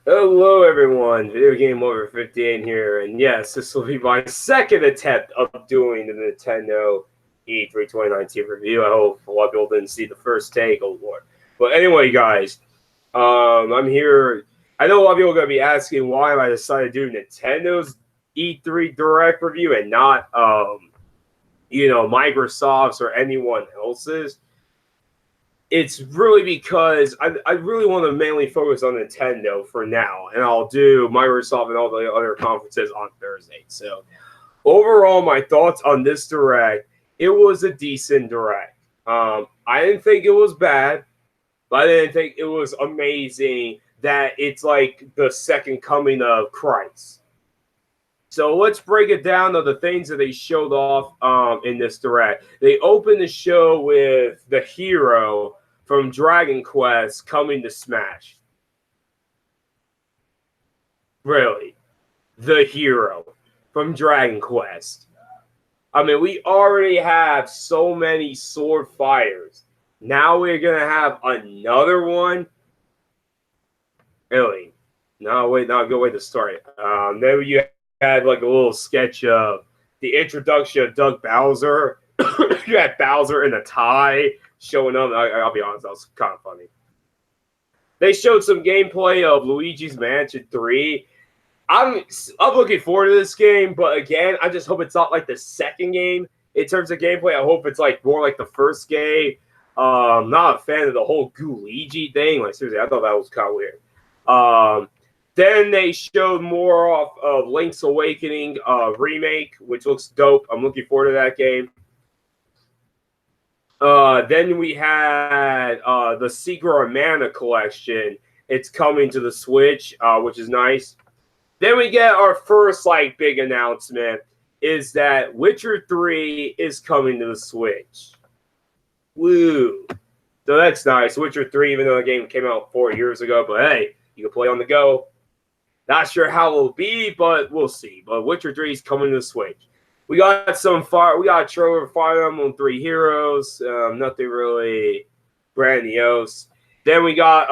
Hello, everyone. Video Game Over 58 here, and yes, this will be my second attempt of doing the Nintendo E3 2019 review. I hope a lot of people didn't see the first take. Oh lord! But anyway, guys, I'm here. I know a lot of people are going to be asking why I decided to do Nintendo's E3 Direct review and not, Microsoft's or anyone else's. It's really because I really want to mainly focus on Nintendo for now, and I'll do Microsoft and all the other conferences on Thursday. So, overall, my thoughts on this direct, it was a decent direct. I didn't think it was bad, but I didn't think it was amazing that it's like the second coming of Christ. So let's break it down to the things that they showed off in this direct. They opened the show with the hero from Dragon Quest coming to Smash. Really, the hero from Dragon Quest. I mean, we already have so many sword fighters. Now we're gonna have another one. Really? No, wait, not a good way to start it. Then you had like a little sketch of the introduction of Doug Bowser. You had Bowser in a tie showing up. I'll be honest, that was kind of funny. They showed some gameplay of Luigi's Mansion 3. I'm looking forward to this game, but again, I just hope it's not like the second game in terms of gameplay. I hope it's like more like the first game. Not a fan of the whole Luigi thing. Like seriously, I thought that was kind of weird. Then they showed more off of Link's Awakening remake, which looks dope. I'm looking forward to that game. Then we had the Secret of Mana collection. It's coming to the Switch, which is nice. Then we get our first like big announcement is that Witcher 3 is coming to the Switch. Woo! So that's nice. Witcher 3, even though the game came out 4 years ago, but hey, you can play on the go. Not sure how it'll be, but we'll see. But Witcher 3 is coming to the Switch. We got some fire. We got a trailer of Fire Emblem 3 Heroes. Nothing really grandiose. Then we got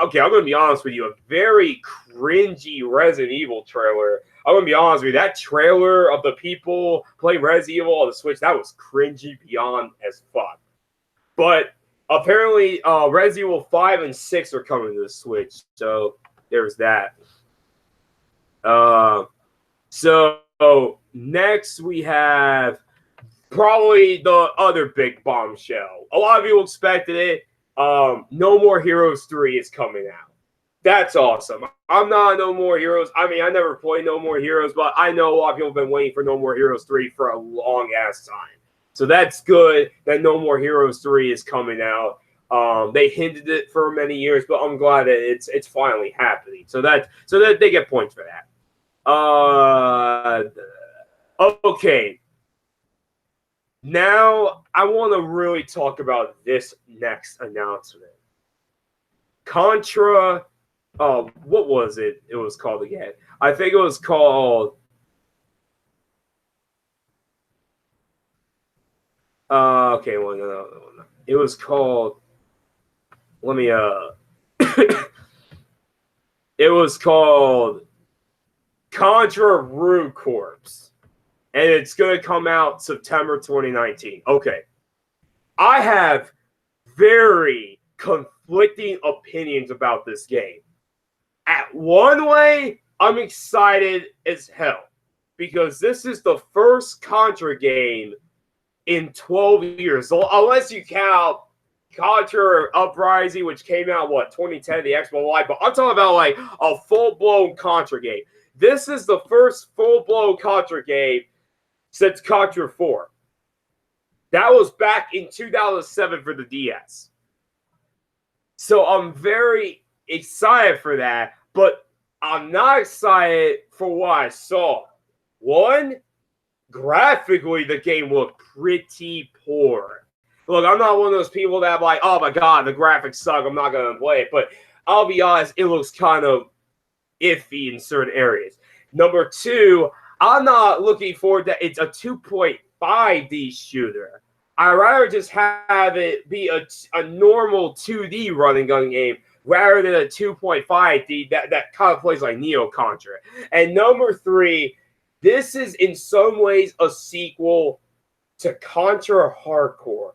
okay. I'm gonna be honest with you. A very cringy Resident Evil trailer. I'm gonna be honest with you. That trailer of the people playing Resident Evil on the Switch, that was cringy beyond as fuck. But apparently, Resident Evil 5 and 6 are coming to the Switch. So there's that. So next we have probably the other big bombshell. A lot of people expected it. No More Heroes 3 is coming out. That's awesome. I'm not No More Heroes. I mean, I never played No More Heroes, but I know a lot of people have been waiting for No More Heroes 3 for a long ass time. So that's good that No More Heroes 3 is coming out. They hinted it for many years, but I'm glad that it's finally happening. So that they get points for that. Okay. Now I want to really talk about this next announcement. Contra. What was it? It was called again. I think it was called. Okay. Well, no. It was called. Let me. It was called Contra Rue Corps, and it's going to come out September 2019. Okay. I have very conflicting opinions about this game. At one way, I'm excited as hell because this is the first Contra game in 12 years. So unless you count Contra Uprising, which came out, 2010, the Xbox Live, but I'm talking about like a full-blown Contra game. This is the first full-blown Contra game since Contra 4. That was back in 2007 for the DS. So I'm very excited for that, but I'm not excited for what I saw. One, graphically, the game looked pretty poor. Look, I'm not one of those people that like, oh my god, the graphics suck, I'm not going to play it. But I'll be honest, it looks kind of iffy in certain areas. Number two, I'm not looking forward to it's a 2.5D shooter. I'd rather just have it be a normal 2D running gun game rather than a 2.5D that kind of plays like Neo Contra. And number 3, this is in some ways a sequel to Contra Hardcore.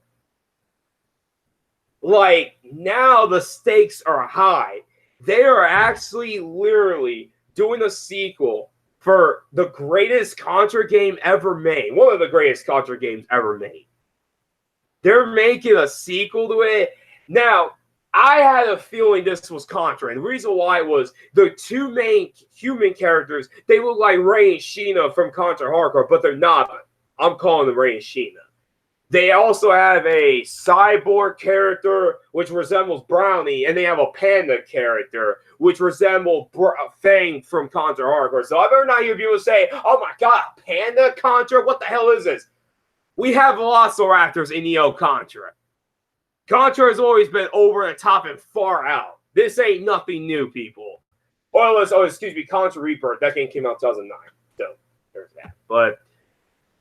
Like, now the stakes are high. They are actually literally doing a sequel for the greatest Contra game ever made. One of the greatest Contra games ever made. They're making a sequel to it. Now, I had a feeling this was Contra, and the reason why was the 2 main human characters, they look like Rei and Sheena from Contra Hardcore, but they're not. I'm calling them Rei and Sheena. They also have a cyborg character, which resembles Brownie, and they have a panda character, which resembles Fang from Contra Hardcore. So I better not hear people say, oh my god, panda Contra? What the hell is this? We have Velociraptors in Neo Contra. Contra has always been over the top and far out. This ain't nothing new, people. Contra Rebirth. That game came out in 2009. So there's that. But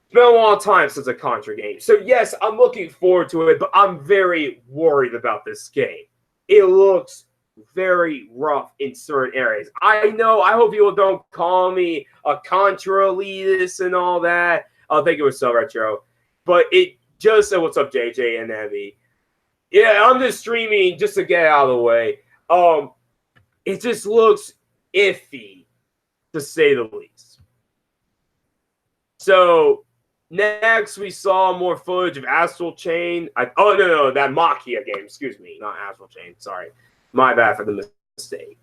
it's been a long time since a Contra game. So yes, I'm looking forward to it, but I'm very worried about this game. It looks very rough in certain areas. I know, I hope people don't call me a Contra elitist and all that. I think it was so retro. But it just said, what's up, JJ and Emmy? Yeah, I'm just streaming just to get out of the way. It just looks iffy, to say the least. So next, we saw more footage of Astral Chain. That Maquia game. Excuse me, not Astral Chain. Sorry, my bad for the mistake.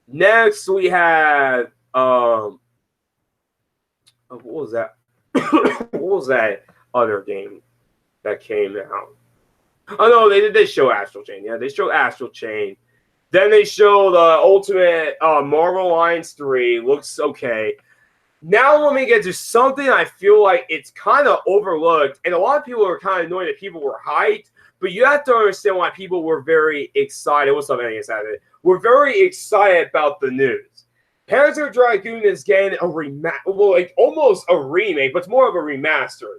Next we had what was that? What was that other game that came out? Oh no, they show Astral Chain. Yeah, they show Astral Chain. Then they show the Ultimate Marvel Alliance 3. Looks okay. Now let me get to something I feel like it's kind of overlooked, and a lot of people are kind of annoyed that people were hyped, but you have to understand why people were very excited. What's up, any excited? We're very excited about the news. Panzer Dragoon is getting almost a remake, but it's more of a remaster.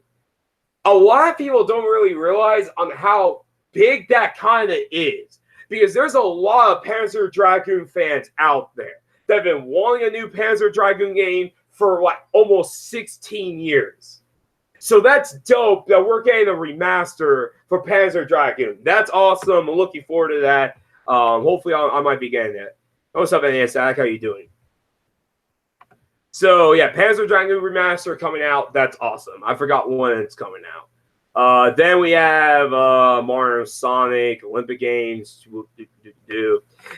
A lot of people don't really realize on how big that kind of is, because there's a lot of Panzer Dragoon fans out there that have been wanting a new Panzer Dragoon game for like almost 16 years. So that's dope that we're getting a remaster for Panzer Dragoon. That's awesome. I'm looking forward to that. Hopefully I might be getting that. What's up, NASAC? How you doing? So yeah, Panzer Dragoon remaster coming out. That's awesome. I forgot when it's coming out. Then we have Mario, Sonic, Olympic Games.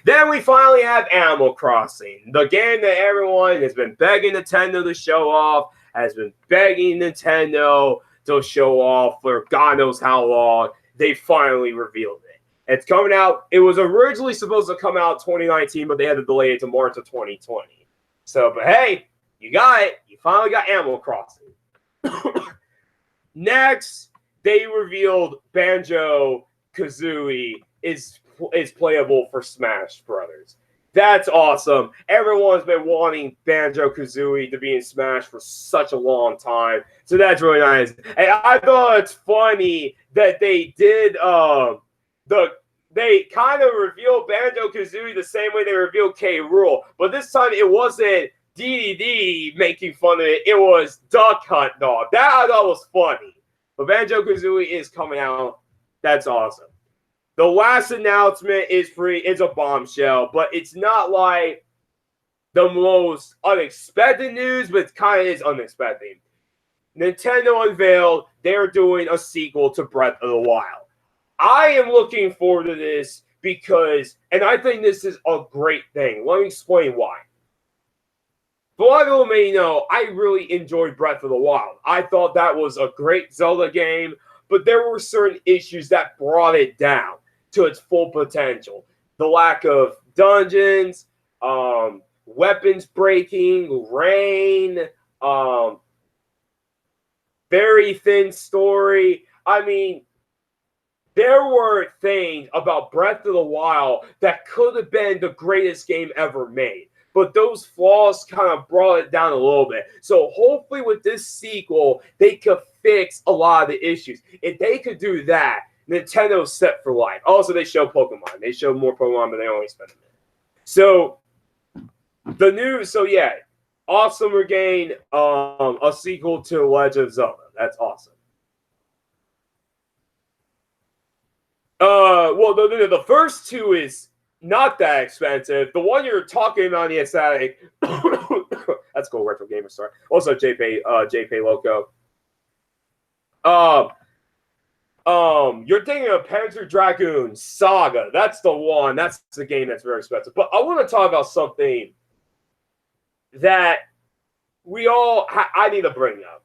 Then we finally have Animal Crossing, the game that everyone has been begging Nintendo to show off, has been begging Nintendo to show off for God knows how long. They finally revealed it. It's coming out. It was originally supposed to come out 2019, but they had to delay it to March of 2020. So, but hey, you got it. You finally got Animal Crossing. Next, they revealed Banjo-Kazooie is playable for Smash Brothers. That's awesome. Everyone's been wanting Banjo-Kazooie to be in Smash for such a long time. So that's really nice. And I thought it's funny that they did they kind of revealed Banjo-Kazooie the same way they revealed K. Rool. But this time it wasn't DDD making fun of it. It was Duck Hunt Dog. That I thought was funny. But Banjo-Kazooie is coming out. That's awesome. The last announcement is it's a bombshell, but it's not like the most unexpected news, but it kind of is unexpected. Nintendo unveiled they're doing a sequel to Breath of the Wild. I am looking forward to this because, and I think this is a great thing. Let me explain why. For a lot of people may know, I really enjoyed Breath of the Wild. I thought that was a great Zelda game, but there were certain issues that brought it down to its full potential. The lack of dungeons, weapons breaking, rain, very thin story. I mean, there were things about Breath of the Wild that could have been the greatest game ever made. But those flaws kind of brought it down a little bit. So hopefully with this sequel, they could fix a lot of the issues. If they could do that, Nintendo's set for life. Also, they show Pokemon. They show more Pokemon, but they only spend a minute. So Awesome Regain, a sequel to Legend of Zelda. That's awesome. The first two is not that expensive. The one you're talking about, the aesthetic, that's cool. Retro Gamer Star. Also, JP Loco. You're thinking of Panzer Dragoon Saga. That's the one. That's the game that's very expensive. But I want to talk about something that I need to bring up.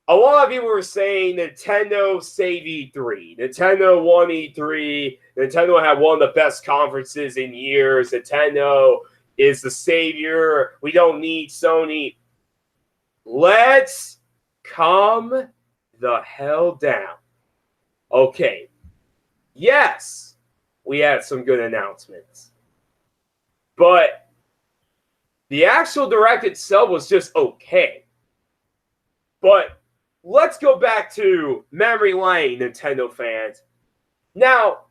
A lot of people were saying Nintendo save E3. Nintendo won E3. Nintendo had one of the best conferences in years. Nintendo is the savior. We don't need Sony. Let's calm the hell down. Okay. Yes, we had some good announcements. But the actual direct itself was just okay. But let's go back to memory lane, Nintendo fans. Now,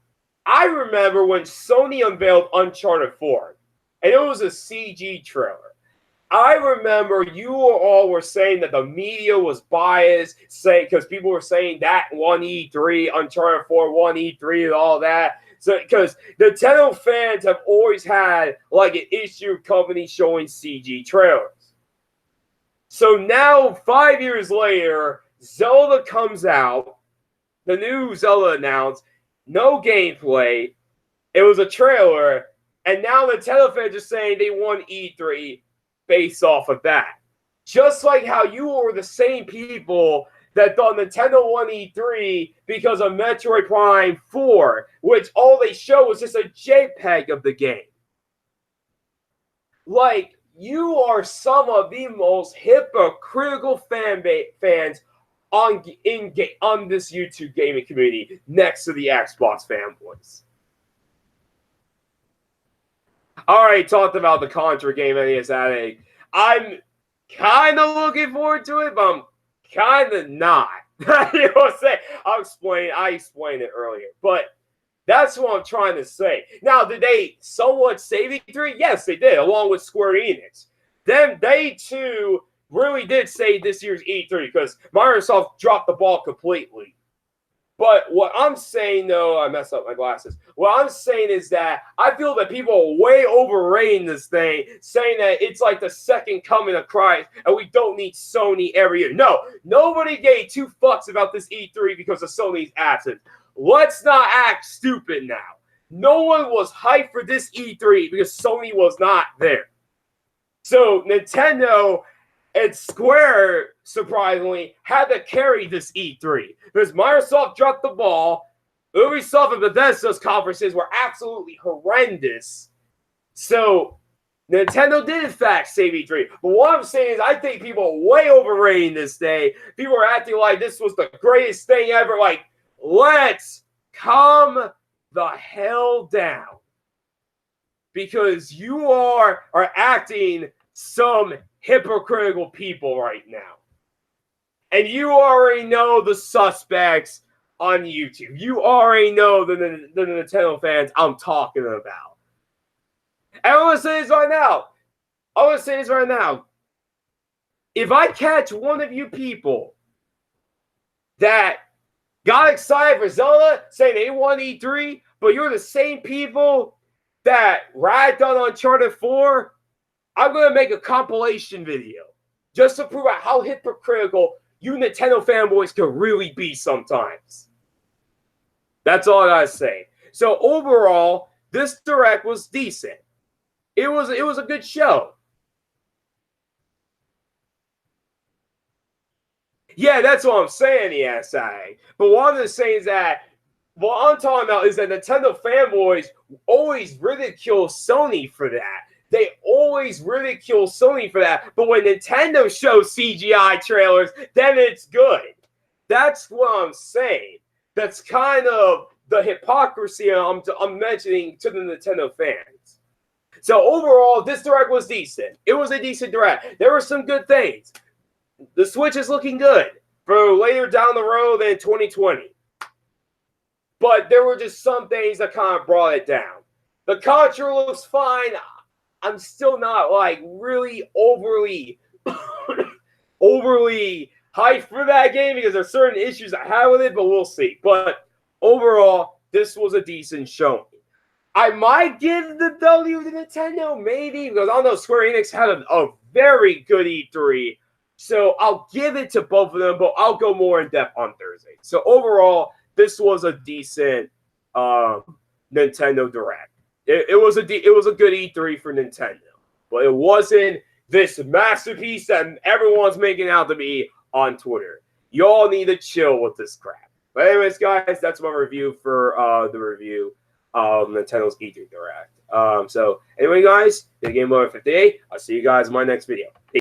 I remember when Sony unveiled Uncharted 4, and it was a CG trailer. I remember you all were saying that the media was biased, because people were saying that won E3, Uncharted 4 won E3 and all that. So, because Nintendo fans have always had like an issue of companies showing CG trailers. So now, 5 years later, Zelda comes out. The new Zelda announced, no gameplay. It was a trailer. And now Nintendo fans are saying they won E3 based off of that. Just like how you were the same people that thought Nintendo won E3 because of Metroid Prime 4, which all they showed was just a JPEG of the game. Like, you are some of the most hypocritical fans on this YouTube gaming community next to the Xbox fanboys. Already talked about the Contra game, NES Addict. I'm kind of looking forward to it, but I'm kind of not. You know what I'm saying? I explained it earlier, but that's what I'm trying to say. Now, did they somewhat save E3? Yes, they did, along with Square Enix. Then they too really did save this year's E3 because Microsoft dropped the ball completely. But what I'm saying, though, I messed up my glasses. What I'm saying is that I feel that people are way overrating this thing, saying that it's like the second coming of Christ and we don't need Sony every year. No, nobody gave two fucks about this E3 because of Sony's absence. Let's not act stupid now. No one was hyped for this E3 because Sony was not there. So Nintendo and Square, surprisingly, had to carry this E3 because Microsoft dropped the ball. Ubisoft and Bethesda's conferences were absolutely horrendous. So Nintendo did, in fact, save E3. But what I'm saying is I think people are way overrating this day. People are acting like this was the greatest thing ever. Like, let's calm the hell down. Because you are acting some hypocritical people right now. And you already know the suspects on YouTube. You already know the Nintendo fans I'm talking about. And I'm going to say this right now. If I catch one of you people that got excited for Zelda, saying they won E3, but you're the same people that ragged on Uncharted 4, I'm going to make a compilation video just to prove out how hypocritical you Nintendo fanboys can really be sometimes. That's all I got to say. So overall, this Direct was decent. It was a good show. Yeah, that's what I'm saying, ESI. But what I'm just saying is that what I'm talking about is that Nintendo fanboys always ridicule Sony for that. They always ridicule Sony for that. But when Nintendo shows CGI trailers, then it's good. That's what I'm saying. That's kind of the hypocrisy I'm mentioning to the Nintendo fans. So overall, this Direct was decent. It was a decent Direct. There were some good things. The Switch is looking good for later down the road in 2020. but there were just some things that kind of brought it down. The Contra looks fine. I'm still not like really overly overly hyped for that game because there's certain issues I have with it, but we'll see. But overall, this was a decent showing. I might give the W to Nintendo, maybe, because I know Square Enix had a very good E3. So I'll give it to both of them, but I'll go more in depth on Thursday. So overall, this was a decent Nintendo Direct. It was a good E3 for Nintendo, but it wasn't this masterpiece that everyone's making out to be on Twitter. Y'all need to chill with this crap. But anyways, guys, that's my review for the review of Nintendo's E3 Direct. So anyway, guys, the Game Over 58. I'll see you guys in my next video. Peace.